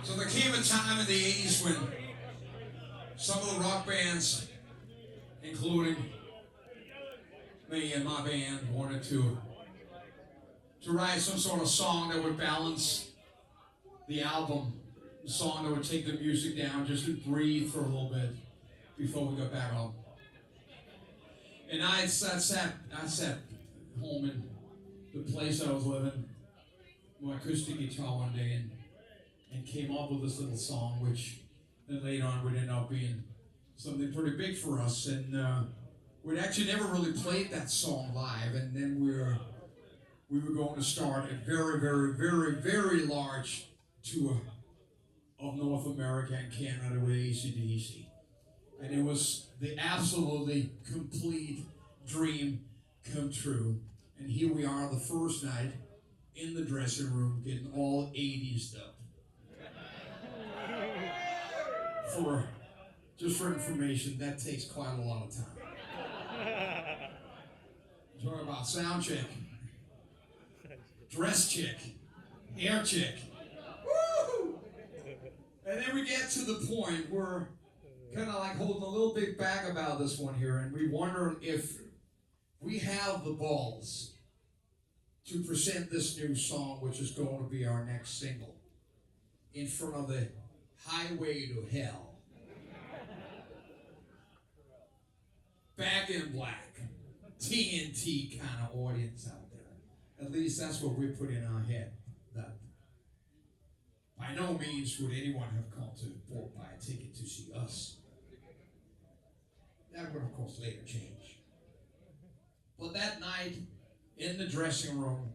So there came a time in the 80s when some of the rock bands, including me and my band, wanted to write some sort of song that would balance the album, a song that would take the music down just to breathe for a little bit before we got back on. And I sat home in the place I was living, my acoustic guitar one day, and came up with this little song, which then later on would end up being something pretty big for us. And we'd actually never really played that song live, and then we were going to start a very, very, very, very large tour of North America and Canada with AC/DC. And it was the absolutely complete dream come true. And here we are the first night in the dressing room getting all 80s stuff. Just for information, that takes quite a lot of time. Talking about sound check, dress check, hair check. Woo! And then we get to the point where kind of like holding a little big bag about this one here, and we wonder if we have the balls to present this new song, which is going to be our next single, in front of the highway to hell. Back in black, TNT kind of audience out there. At least that's what we put in our head. That by no means would anyone have come to Fort buy a ticket to see us. That would, of course, later change. But that night, in the dressing room,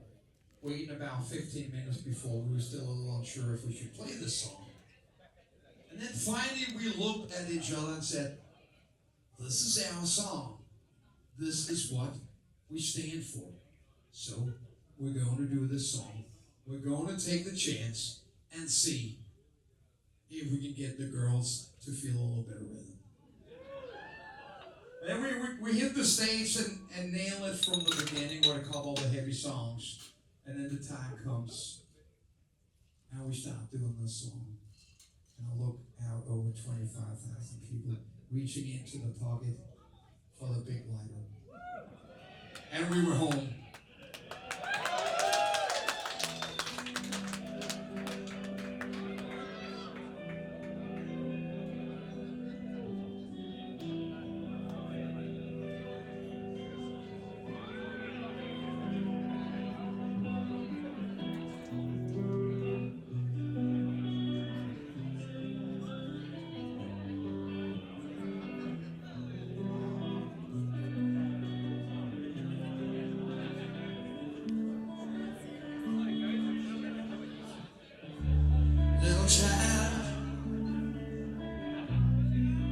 waiting about 15 minutes before, we were still a little unsure if we should play this song. And then finally, we looked at each other and said, this is our song. This is what we stand for. So we're going to do this song. We're going to take the chance and see if we can get the girls to feel a little bit of rhythm. And then we hit the stage and nail it from the beginning with a couple of the heavy songs. And then the time comes and we start doing this song. And I look out over 25,000 people reaching into the pocket for the big lighter. And we were home.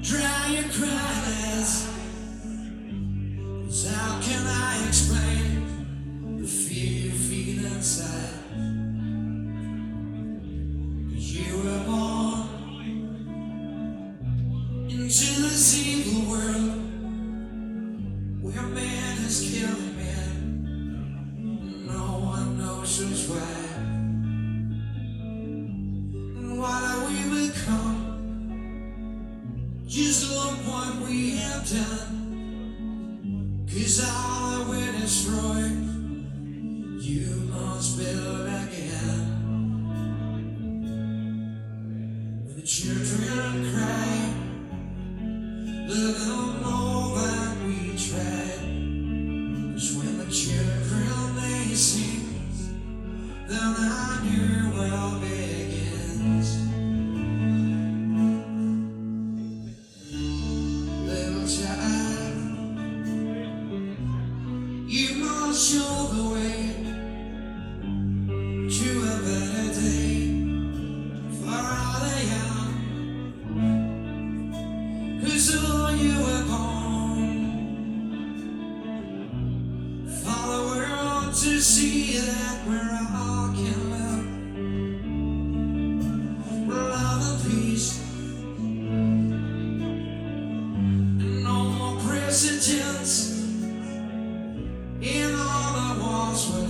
Dry your cries, 'cause how can I explain the fear you feel inside? 'Cause you were born into this evil world where man is killing man, no one knows who's right. And what have we become? Just look what we have done, 'cause all we're destroyed, you must build again. When the children cry, let them know that we tried. 'Cause when the children they sing, then our new world begins. You must show the way to a better day for all the young. 'Cause all you were born for the world to see that we're all can live. Love and peace, and no more presidents in all the walls where